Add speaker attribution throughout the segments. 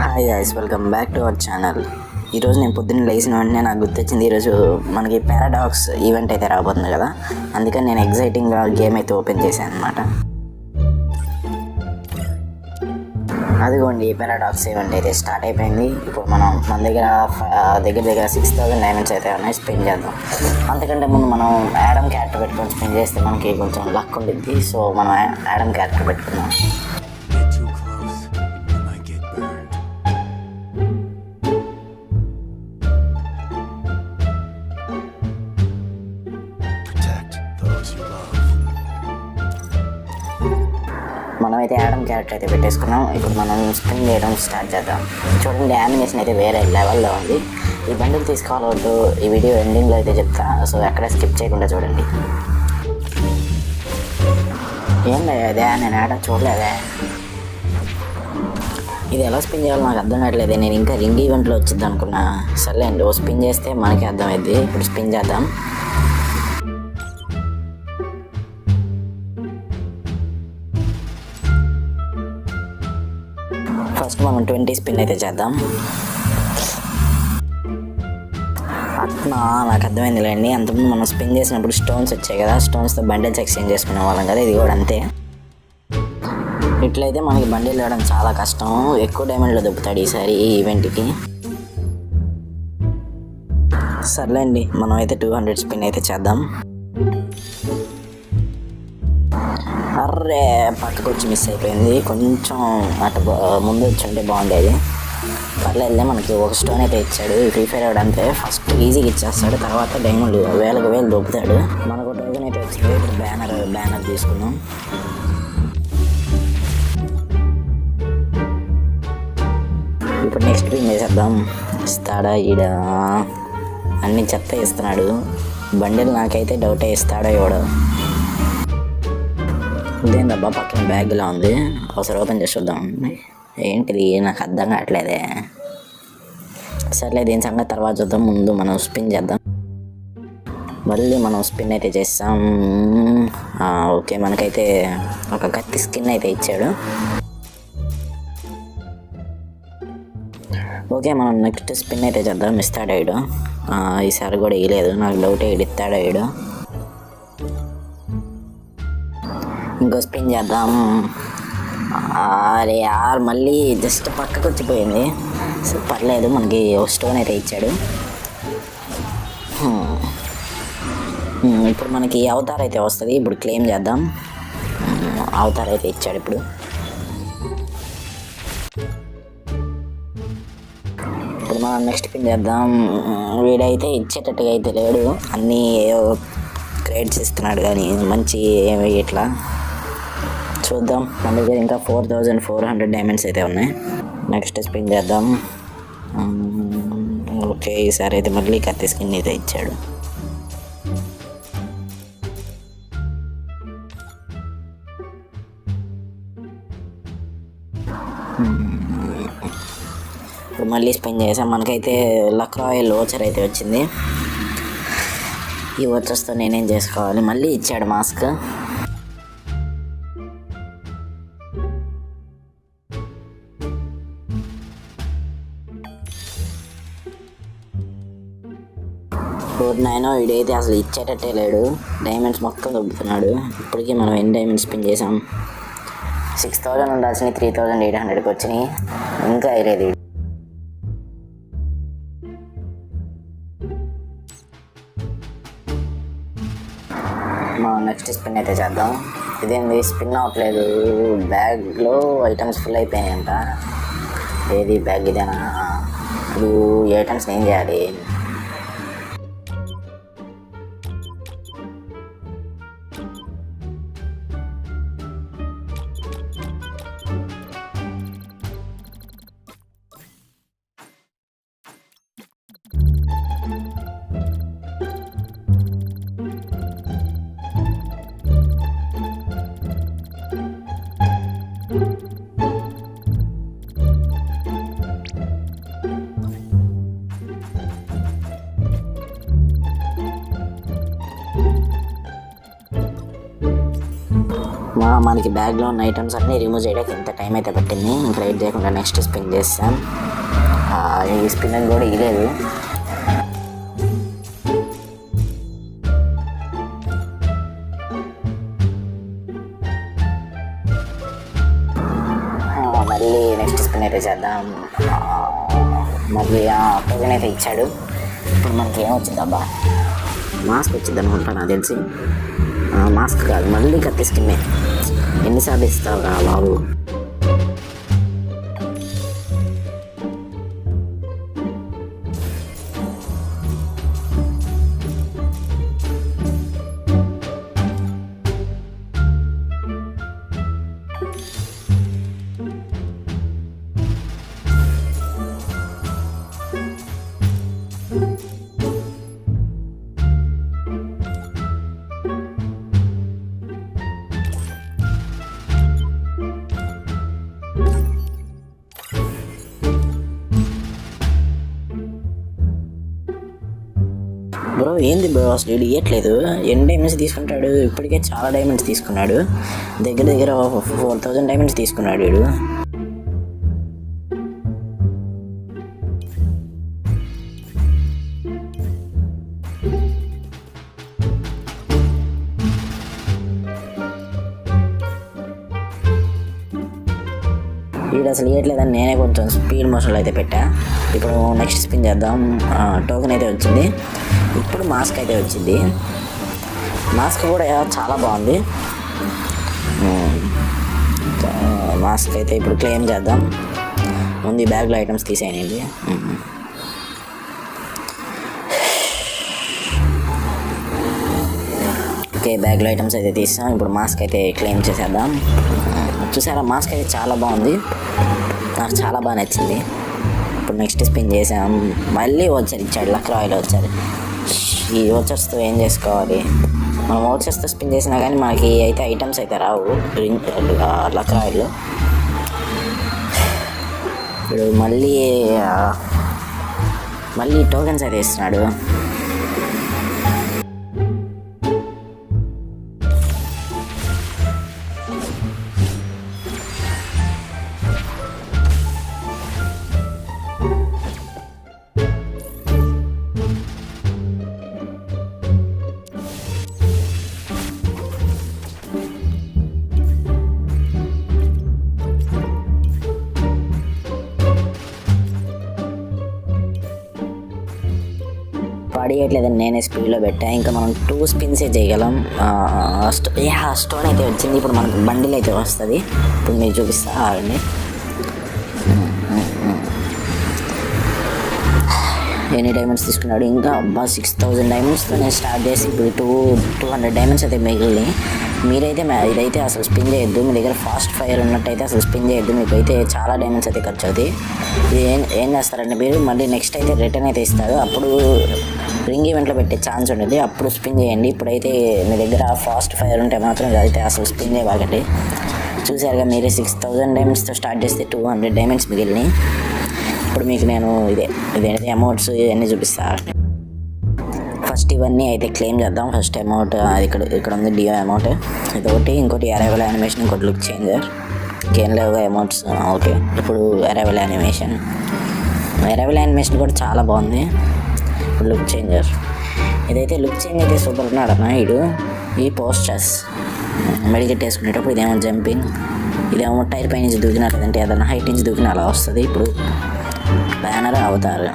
Speaker 1: Hi guys, welcome back to our channel. ఈరోజు నేను పొద్దున్న లేచిన వెంటనే నాకు గుర్తొచ్చింది, ఈరోజు మనకి పారాడాక్స్ ఈవెంట్ అయితే రాబోతుంది కదా. అందుకని నేను ఎగ్జైటింగ్గా గేమ్ అయితే ఓపెన్ చేశాను అనమాట. అదిగోండి, పారాడాక్స్ ఈవెంట్ అయితే స్టార్ట్ అయిపోయింది. ఇప్పుడు మన దగ్గర 6,000 డైమండ్స్ అయితే ఉన్నాయి. స్పెండ్ చేద్దాం. అంతకంటే ముందు మనం యాడమ్ క్యారెక్టర్ పెట్టుకొని స్పెండ్ చేస్తే మనకి కొంచెం లక్ ఉండిద్ది. సో మనం యాడమ్ క్యారెక్టర్ పెట్టుకుందాం. మనమైతే యాడమ్ క్యారెక్టర్ అయితే పెట్టేసుకున్నాం. ఇప్పుడు మనం స్పిన్ చేయడం స్టార్ట్ చేద్దాం. చూడండి, యానిమేషన్ అయితే వేరే లెవెల్లో ఉంది. ఈ బండిల్ తీసుకోవాలొద్దు ఈ వీడియో ఎండింగ్లో అయితే చెప్తా. సో ఎక్కడ స్కిప్ చేయకుండా చూడండి. ఏం లేదే, నేను యాడమ్ చూడలేదే. ఇది ఎలా స్పిన్ చేయాలో నాకు అర్థం కావట్లేదే. నేను ఇంకా రింగ్ ఈవెంట్లో వచ్చింది అనుకున్నా. సర్లేండి, ఓ స్పిన్ చేస్తే మనకి అర్థమైంది. ఇప్పుడు స్పిన్ చేద్దాం. ఫస్ట్ మనం 20 స్పిన్ అయితే చేద్దాం. నాకు అర్థమైందిలేండి. అంతకుముందు మనం స్పిన్ చేసినప్పుడు స్టోన్స్ వచ్చాయి కదా, స్టోన్స్తో బండిల్స్ ఎక్స్చేంజ్ చేసుకునే వాళ్ళం కదా. ఇది కూడా అంతే. ఇట్లయితే మనకి బండిల్ వేయడం చాలా కష్టం. ఎక్కువ డైమండ్లో దొబ్బుతాడు ఈసారి ఈ ఈవెంట్కి. సర్లేండి, మనం అయితే 200 స్పిన్ అయితే చేద్దాం. అర్రే, పక్కకు వచ్చి మిస్ అయిపోయింది. కొంచెం అటు ముందు వచ్చి ఉంటే బాగుండేది. పర్లేదులే, మనకి ఒక స్టోన్ అయితే ఇచ్చాడు. ఫ్రీ ఫైర్ ఆడంతే ఫస్ట్ ఈజీగా ఇచ్చేస్తాడు, తర్వాత డైమండ్ వేలకు దొబ్బుతాడు. మనకు టోకెన్ అయితే వచ్చింది. ఇప్పుడు బ్యానర్ తీసుకుందాం. ఇప్పుడు నెక్స్ట్ పిన్ చేసేద్దాం. ఇస్తాడా ఈడ? అన్ని చెత్త ఇస్తున్నాడు. బండిల్ నాకైతే డౌటే, ఇస్తాడో ఇవ్వడో. ఇదేం డబ్బా పక్కన బ్యాగ్లా ఉంది. ఒకసారి ఓపెన్ చేసి చూద్దాం. ఏంటిది నాకు అర్థం కావట్లేదే. సర్లే, దీని సంగతి తర్వాత చూద్దాం. ముందు మనం స్పిన్ చేద్దాం. మళ్ళీ మనం స్పిన్ అయితే చేస్తాం. ఓకే, మనకైతే ఒక కత్తి స్కిన్ అయితే ఇచ్చాడు. ఓకే, మనం నెక్స్ట్ స్పిన్ అయితే చేద్దాం. ఇస్తాడు వీడు. ఈసారి కూడా వేయలేదు. నాకు డౌట్ ఇస్తాడు వీడు. ఇంకో స్పిన్ చేద్దాం. అరే యార్, మళ్ళీ జస్ట్ పక్కకు వచ్చిపోయింది. సో పర్లేదు, మనకి ఒక స్టోన్ అయితే ఇచ్చాడు. ఇప్పుడు మనకి అవతార్ అయితే వస్తుంది. ఇప్పుడు క్లెయిమ్ చేద్దాం. అవతార్ అయితే ఇచ్చాడు. ఇప్పుడు మనం నెక్స్ట్ పిన్ చేద్దాం. వీడైతే ఇచ్చేటట్టుగా అయితే లేడు. అన్నీ క్రెడిట్స్ ఇస్తున్నాడు కానీ మంచి ఏమి ఇట్లా చూద్దాం. మన దగ్గర ఇంకా 4,400 డైమండ్స్ అయితే ఉన్నాయి. నెక్స్ట్ స్పిన్ చేద్దాం. ఓకే, ఈసారి అయితే మళ్ళీ కత్తి స్కిన్ అయితే ఇచ్చాడు. ఇప్పుడు మళ్ళీ స్పిన్ చేసాం. మనకైతే లక్ రాయల్ ఓచర్ అయితే వచ్చింది. ఈ ఓచర్స్తో నేనేం చేసుకోవాలి? మళ్ళీ ఇచ్చాడు మాస్క్. నైనో వీడైతే అసలు ఇచ్చేటట్టే లేడు. డైమండ్స్ మొత్తం దొబ్బుతున్నాడు. ఇప్పటికీ మనం ఎన్ని డైమండ్స్ స్పిన్ చేసాం? 6,000 ఉండాల్సిన 3,800కి వచ్చినాయి. ఇంకా అయ్యేది. మనం నెక్స్ట్ స్పిన్ అయితే చేద్దాం. ఇదేంది స్పిన్ అవ్వట్లేదు? బ్యాగ్లో ఐటమ్స్ ఫుల్ అయిపోయాయంట. ఏది బ్యాగ్? ఇదేనా? ఇప్పుడు ఈ ఐటమ్స్ ఏం చేయాలి? మనకి బ్యాగ్లో ఉన్న ఐటమ్స్ అన్నీ రిమూవ్ చేయడానికి ఇంత టైం అయితే పట్టింది. ఇంకా వెయిట్ చేయకుండా నెక్స్ట్ స్పిన్ చేస్తాం. ఈ స్పిన్ కూడా ఇలేదు. మళ్ళీ నెక్స్ట్ స్పిన్ అయితే చేద్దాం. మళ్ళీ టోకెన్ అయితే ఇచ్చాడు. ఇప్పుడు మనకి ఏమొచ్చింది అబ్బా, మాస్క్ వచ్చింది అనుకుంటా నాకు తెలిసి. మాస్క్ కాదు, మళ్ళీ కత్తి స్కిన్నే. ఎన్నిసార్లు ఇస్తావు రా బాబు. బ్రో ఏంది బ్రో అసలు వీడు ఇవ్వట్లేదు. ఎన్ని డైమండ్స్ తీసుకుంటాడు? ఇప్పటికే చాలా డైమండ్స్ తీసుకున్నాడు. దగ్గర దగ్గర 4000 డైమండ్స్ తీసుకున్నాడు వీడు. వీడు అసలు ఇవ్వట్లేదని నేనే కొంచెం స్పీడ్ మోషన్లో అయితే పెట్టా. ఇప్పుడు నెక్స్ట్ స్పిన్ చేద్దాం. టోకెన్ అయితే వచ్చింది. ఇప్పుడు మాస్క్ అయితే వచ్చింది. మాస్క్ కూడా చాలా బాగుంది. మాస్క్ అయితే ఇప్పుడు క్లెయిమ్ చేద్దాం. ముందు ఈ బ్యాగ్లో ఐటమ్స్ తీసేయండి. ఓకే, బ్యాగ్లో ఐటమ్స్ అయితే తీస్తాం. ఇప్పుడు మాస్క్ అయితే క్లెయిమ్ చేసేద్దాం. చూసారా, మాస్క్ అయితే చాలా బాగుంది. నాకు చాలా బాగా నచ్చింది. ఇప్పుడు నెక్స్ట్ స్పిన్ చేసాం. మళ్ళీ వచ్చారు ఇచ్చాడు. లక్ రాయల్ వచ్చారు. ఈ ఓచర్స్తో ఏం చేసుకోవాలి? మనం ఓచర్స్తో స్పిన్ చేసినా కానీ మనకి అయితే ఐటమ్స్ అయితే రావు లక్ రాయల్లో. ఇప్పుడు మళ్ళీ టోకెన్స్ అయితే ఇస్తున్నాడు. పడియట్లేదని నేనే స్పీడ్లో పెట్టా. ఇంకా మనం 2 స్పిన్సే చేయగలం. స్టోన్ అయితే వచ్చింది. ఇప్పుడు మనకు బండిల్ అయితే వస్తుంది. ఇప్పుడు మీరు చూపిస్తా ఆగండి. ఎన్ని డైమండ్స్ తీసుకున్నాడు? ఇంకా 6000 డైమండ్స్తో నేను స్టార్ట్ చేసి ఇప్పుడు 200 డైమండ్స్ అయితే మిగిలినాయి. మీరైతే ఇదైతే అసలు స్పిన్ చేయొద్దు. మీ దగ్గర ఫాస్ట్ ఫైర్ ఉన్నట్టయితే అసలు స్పిన్ చేయొద్దు. మీకు అయితే చాలా డైమండ్స్ అయితే ఖర్చు అవుతాయి. ఇది ఏం చేస్తారంటే మీరు మళ్ళీ నెక్స్ట్ అయితే రిటర్న్ అయితే ఇస్తారు. అప్పుడు రింగ్ ఈవెంట్లో పెట్టే ఛాన్స్ ఉంటుంది. అప్పుడు స్పిన్ చేయండి. ఇప్పుడైతే మీ దగ్గర ఫాస్ట్ ఫైర్ ఉంటే మాత్రం ఇదైతే అసలు స్పిన్ చేయబాకండి. చూసారుగా, మీరే 6000 డైమండ్స్తో స్టార్ట్ చేస్తే 200 డైమండ్స్ మిగిలినాయి. ఇప్పుడు మీకు నేను ఇదేంటి అమౌంట్స్ ఇవన్నీ చూపిస్తాను. ఫస్ట్ ఇవన్నీ అయితే క్లెయిమ్ చేద్దాం. ఫస్ట్ అమౌంట్ ఇక్కడ ఉంది, డియో అమౌంట్ ఇది ఒకటి. ఇంకోటి అరైవల్ యానిమేషన్, ఇంకోటి లుక్ చేంజర్. ఇంకేం లేవుగా అమౌంట్స్. ఓకే, ఇప్పుడు అరైవల్ యానిమేషన్ కూడా చాలా బాగుంది. ఇప్పుడు లుక్ చేంజర్. ఇదైతే లుక్ చేంజ్ అయితే సూపర్ ఉన్నాడు అన్న వీడు. ఈ పోస్టర్స్ మెడికెట్ వేసుకునేటప్పుడు ఇదేమో జంపింగ్, ఇదేమో టైర్ పై నుంచి దూకినా లేదంటే ఏదైనా హైట్ నుంచి దూకినా అలా వస్తుంది. ఇప్పుడు బ్యానర్ అవుతారు.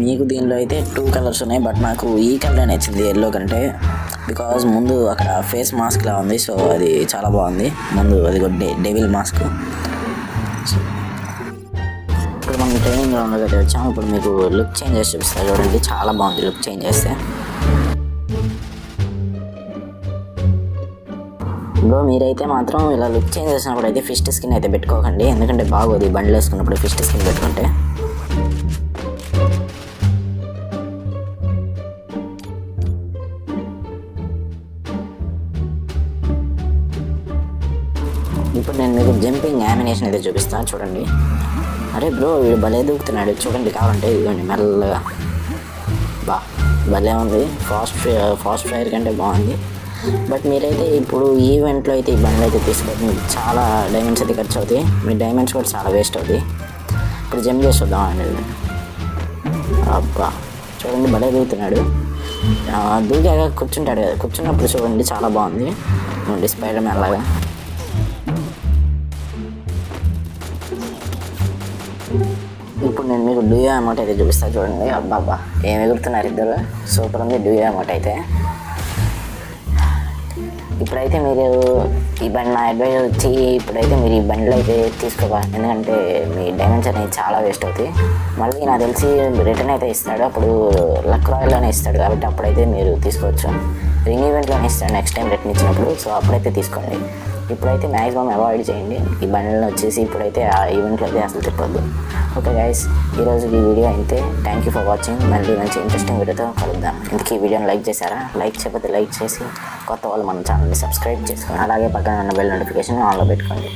Speaker 1: మీకు దీనిలో అయితే 2 కలర్స్ ఉన్నాయి. బట్ నాకు ఈ కలర్ నచ్చింది ఎల్లో కంటే. బికాజ్ ముందు అక్కడ ఫేస్ మాస్క్ లా ఉంది. సో అది చాలా బాగుంది. ముందు అది డెవిల్ మాస్క్. ఇప్పుడు మనం ట్రైనింగ్ గ్రౌండ్లోకి అయితే వచ్చాము. ఇప్పుడు మీకు లుక్ చేంజ్ చేసి చూపిస్తారు చూడండి. చాలా బాగుంది లుక్ చేంజ్ చేస్తే. బ్రో మీరైతే మాత్రం ఇలా లుక్ చేంజ్ చేసినప్పుడు అయితే ఫిస్ట్ స్కిన్ అయితే పెట్టుకోకండి, ఎందుకంటే బాగోదు బండ్లు వేసుకున్నప్పుడు ఫిస్ట్ స్కిన్ పెట్టుకుంటే. ఇప్పుడు నేను మీకు జంపింగ్ యానిమేషన్ అయితే చూపిస్తాను చూడండి. అరే బ్రో వీడు భలే దూకుతున్నాడు చూడండి, కావాలంటే ఇదిగోండి మెల్లగా. భలే ఉంది, ఫాస్ట్ ఫైర్ కంటే బాగుంది. బట్ మీరైతే ఇప్పుడు ఈవెంట్లో అయితే ఈ బండ్లు అయితే తీసుకోవద్దు, మీకు చాలా డైమండ్స్ అయితే ఖర్చు అవుతాయి, మీ డైమండ్స్ కూడా చాలా వేస్ట్ అవుతాయి. ఇప్పుడు జంప్ చేసి వద్దామండి. అబ్బా చూడండి భలే దూకుతున్నాడు, దూకాక కూర్చుంటాడు కదా, కూర్చున్నప్పుడు చూడండి చాలా బాగుంది స్పైడర్ మ్యాన్ లాగా. ఇప్పుడు నేను మీకు డ్యూయో అమౌంట్ అయితే చూపిస్తాను చూడండి. అబ్బా ఏమి ఎగురుతున్నారు ఇద్దరు, సూపర్ ఉంది డ్యూయో అమౌంట్ అయితే. ఇప్పుడైతే మీరు ఈ బండి నా అడ్వైజ్ వచ్చి ఇప్పుడైతే మీరు ఈ బండ్లు అయితే తీసుకోవాలి, ఎందుకంటే మీ డైమండ్స్ అనేవి చాలా వేస్ట్ అవుతాయి. మళ్ళీ నాకు తెలిసి రిటర్న్ అయితే ఇస్తాడు, అప్పుడు లక్ రాయల్లోనే ఇస్తాడు, కాబట్టి అప్పుడైతే మీరు తీసుకోవచ్చు. రింగ్ ఈవెంట్లోనే ఇస్తాడు నెక్స్ట్ టైం రిటర్న్ ఇచ్చినప్పుడు, సో అప్పుడైతే తీసుకోండి. ఇప్పుడైతే మ్యాక్సిమం అవాయిడ్ చేయండి ఈ బండ్లను వచ్చేసి, ఇప్పుడైతే ఆ ఈవెంట్లో అయితే అసలు తిప్పొద్దు. ఓకే గైస్, ఈరోజు ఈ వీడియో అయితే థ్యాంక్ యూ ఫర్ వాచింగ్. మళ్ళీ మంచి ఇంట్రెస్టింగ్ వీడియోతో కలుద్దాం. ఇందుకు ఈ వీడియోని లైక్ చేశారా? లైక్ చేయకపోతే లైక్ చేసి కొత్త వాళ్ళు మన ఛానల్ని సబ్స్క్రైబ్ చేసుకోండి, అలాగే పక్కన ఉన్న బెల్ నోటిఫికేషన్ ఆన్లో పెట్టుకోండి.